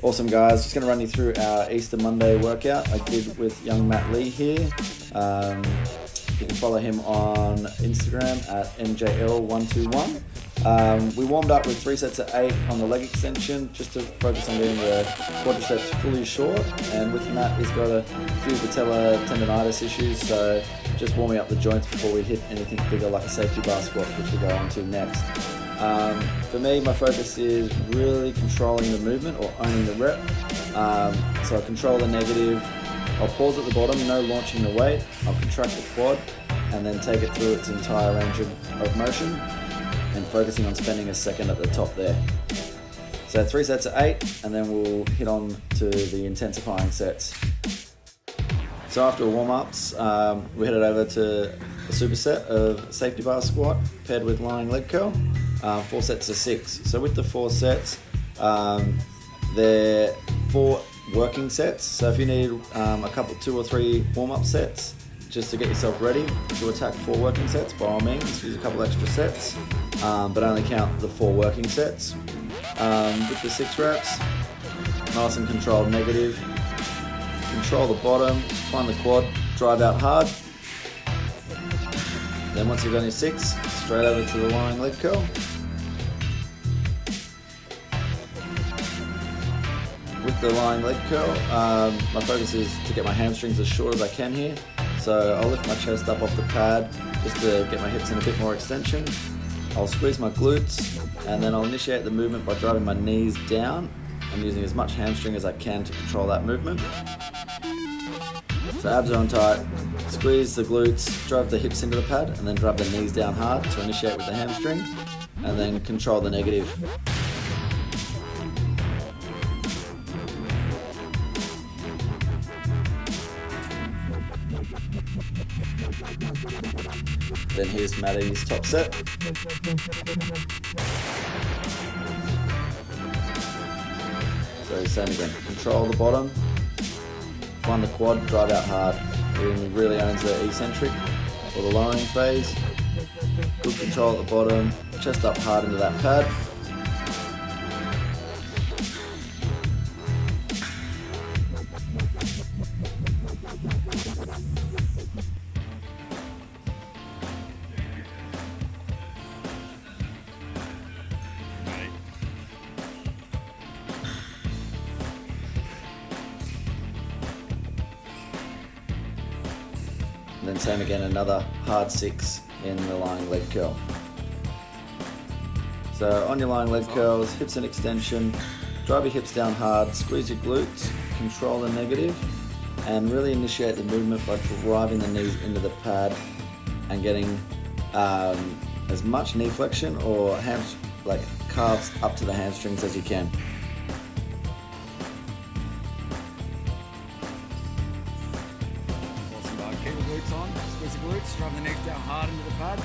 Awesome, guys. Just going to run you through our Easter Monday workout I did with young Matt Lee here. You can follow him on Instagram at MJL121. We warmed up with 3 sets of 8 on the leg extension just to focus on getting the quadriceps fully short. And with Matt, he's got a few patella tendonitis issues, so just warming up the joints before we hit anything bigger like a safety bar squat, which we'll go on to next. For me, my focus is really controlling the movement or owning the rep. So I control the negative. I'll pause at the bottom, no launching the weight. I'll contract the quad and then take it through its entire range of motion and focusing on spending a second at the top there. So 3 sets of 8, and then we'll hit on to the intensifying sets. So after warm-ups, we headed over to a superset of safety bar squat paired with lying leg curl, 4 sets of 6. So with the 4 sets, they're 4 working sets. So if you need a couple, 2 or 3 warm-up sets just to get yourself ready to attack 4 working sets, by all means, use a couple extra sets, but only count the 4 working sets. With the 6 reps, nice and controlled negative. Control the bottom, find the quad, drive out hard. Then once you've done your 6, straight over to the lying leg curl. With the lying leg curl, my focus is to get my hamstrings as short as I can here. So I'll lift my chest up off the pad just to get my hips in a bit more extension. I'll squeeze my glutes, and then I'll initiate the movement by driving my knees down and using as much hamstring as I can to control that movement. So abs are on tight, squeeze the glutes, drive the hips into the pad, and then drive the knees down hard to initiate with the hamstring, and then control the negative. Then here's Maddie's top set. So same again, control the bottom, find the quad, drive out hard. It really owns the eccentric or the lowering phase. Good control at the bottom, chest up hard into that pad. And then same again, another hard 6 in the lying leg curl. So on your lying leg curls, hips in extension, drive your hips down hard, squeeze your glutes, control the negative, and really initiate the movement by driving the knees into the pad and getting as much knee flexion or calves up to the hamstrings as you can. Keep the glutes on, squeeze the glutes, drive the knees down hard into the pad.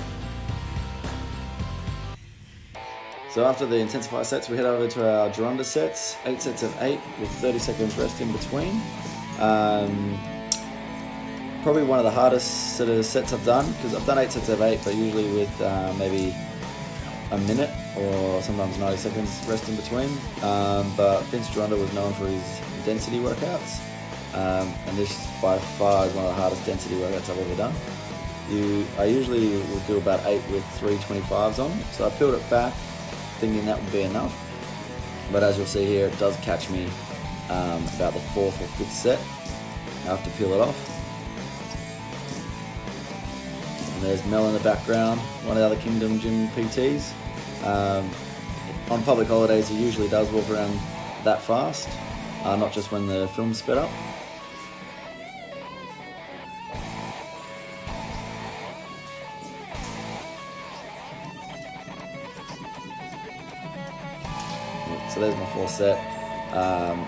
So after the intensify sets, we head over to our Gironda sets, 8 sets of 8 with 30 seconds rest in between. Probably one of the hardest sort of sets I've done, because I've done 8 sets of 8, but usually with maybe a minute or sometimes 90 seconds rest in between. But Vince Gironda was known for his density workouts. And this by far is one of the hardest density workouts I've ever done. I usually will do about 8 with 325s on, so I peeled it back thinking that would be enough, but as you'll see here, it does catch me about the 4th or 5th set. I have to peel it off. And there's Mel in the background, one of the other Kingdom Gym PTs. On public holidays he usually does walk around that fast, not just when the film's sped up. So there's my 4th set. I'm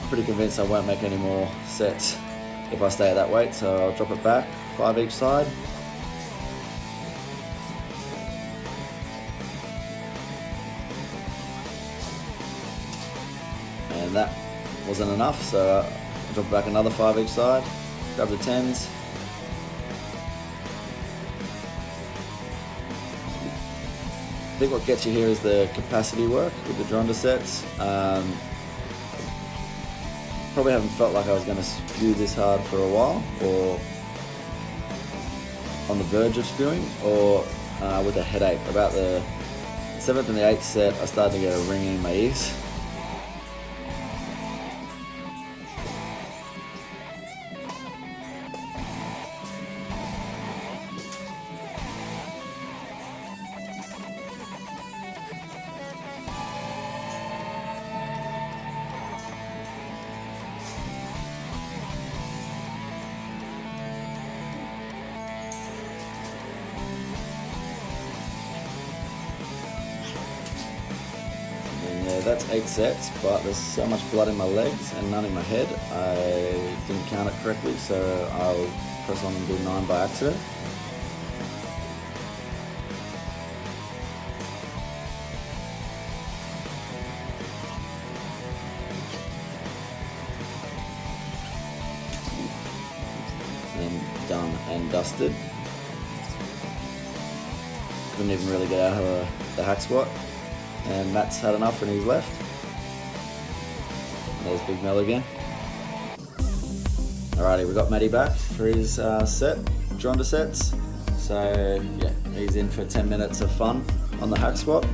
pretty convinced I won't make any more sets if I stay at that weight, so I'll drop it back, 5 each side. And that wasn't enough, so I'll drop it back another 5 each side, grab the 10s. I think what gets you here is the capacity work with the Gironda sets. Probably haven't felt like I was going to spew this hard for a while, or on the verge of spewing, or with a headache. About the 7th and the 8th set, I started to get a ringing in my ears. Yeah, that's 8 sets, but there's so much blood in my legs and none in my head. I didn't count it correctly, so I'll press on and do 9 by accident. And done and dusted. Couldn't even really get out of the hack squat. And Matt's had enough and he's left. There's Big Mel again. Alrighty, we got Matty back for his set, Gironda sets. So yeah, he's in for 10 minutes of fun on the hack squat.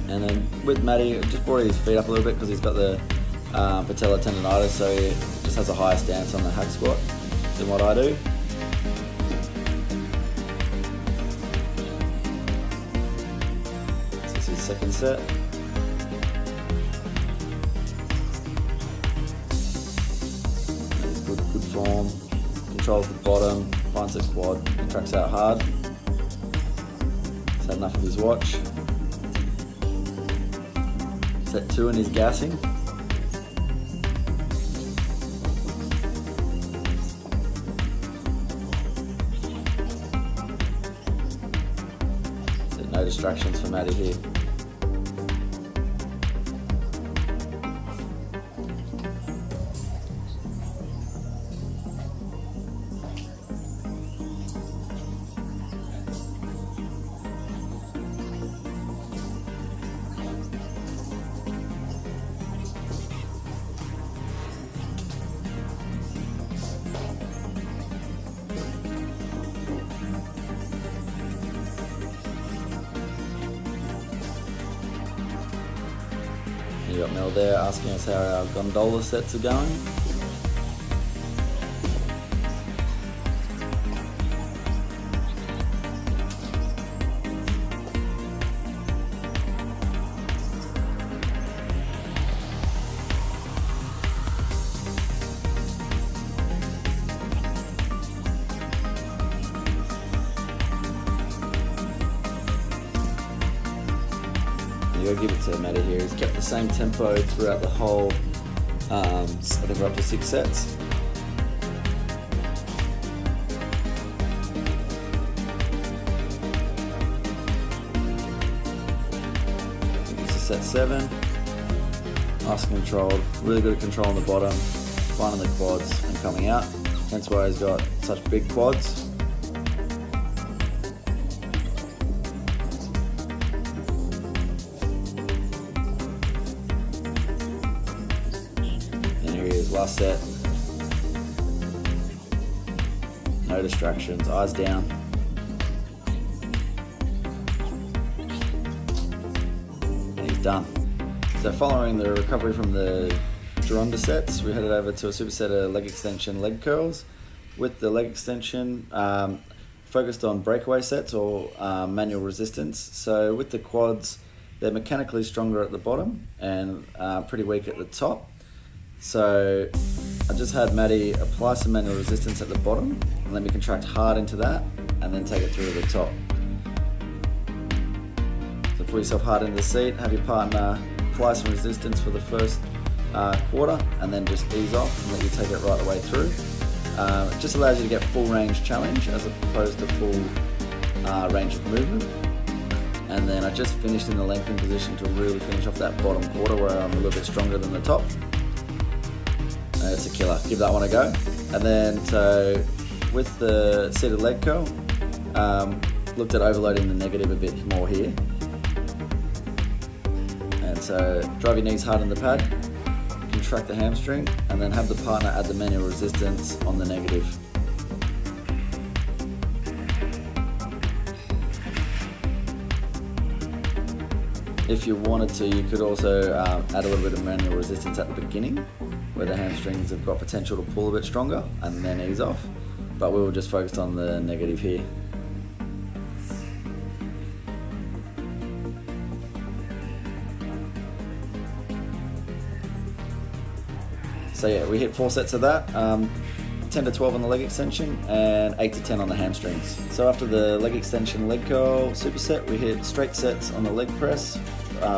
And then with Matty, just brought his feet up a little bit because he's got the patella tendonitis, so he just has a higher stance on the hack squat than what I do. Second set. Good form, controls the bottom, finds the quad, tracks out hard. He's had enough of his watch. Set 2 and he's gassing. So no distractions for Matty here. You got Mel there asking us how our gondola sets are going. You gotta give it to Matty here. He's kept the same tempo throughout the whole, I think we're up to 6 sets. This is set 7. Nice and controlled, really good at controlling the bottom, finding the quads and coming out. Hence why he's got such big quads. Last set. No distractions, eyes down. And he's done. So following the recovery from the Gironda sets, we headed over to a superset of leg extension leg curls. With the leg extension, focused on breakaway sets or manual resistance. So with the quads, they're mechanically stronger at the bottom and pretty weak at the top. So I just had Matty apply some manual resistance at the bottom and let me contract hard into that and then take it through to the top. So pull yourself hard into the seat, have your partner apply some resistance for the first quarter and then just ease off and let you take it right the way through. It just allows you to get full range challenge as opposed to full range of movement. And then I just finished in the lengthened position to really finish off that bottom quarter where I'm a little bit stronger than the top. It's a killer, give that one a go. And then so with the seated leg curl, looked at overloading the negative a bit more here. And so drive your knees hard on the pad, contract the hamstring, and then have the partner add the manual resistance on the negative. If you wanted to, you could also add a little bit of manual resistance at the beginning, where the hamstrings have got potential to pull a bit stronger, and then ease off. But we will just focus on the negative here. So yeah, we hit 4 sets of that, 10 to 12 on the leg extension and 8 to 10 on the hamstrings. So after the leg extension leg curl superset, we hit straight sets on the leg press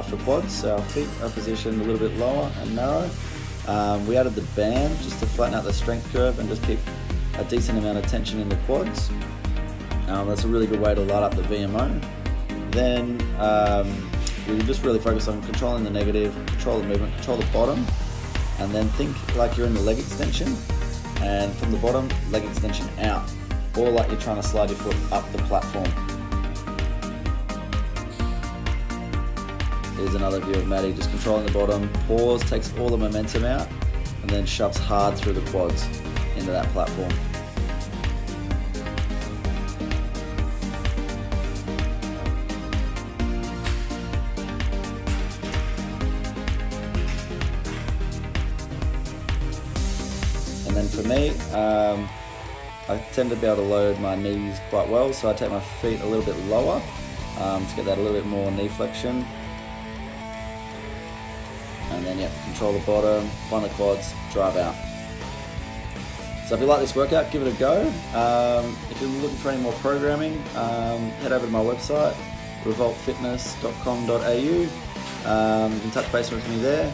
for quads. So our feet are positioned a little bit lower and narrow. We added the band just to flatten out the strength curve and just keep a decent amount of tension in the quads. That's a really good way to light up the VMO. Then we just really focus on controlling the negative, control the movement, control the bottom, and then think like you're in the leg extension, and from the bottom, leg extension out, or like you're trying to slide your foot up the platform. Here's another view of Maddie, just controlling the bottom, pause, takes all the momentum out, and then shoves hard through the quads into that platform. And then for me, I tend to be able to load my knees quite well, so I take my feet a little bit lower to get that a little bit more knee flexion. And then yeah, control the bottom, find the quads, drive out. So if you like this workout, give it a go. If you're looking for any more programming, head over to my website, revoltfitness.com.au. You can touch base with me there,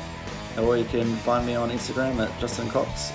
or you can find me on Instagram at justincox_.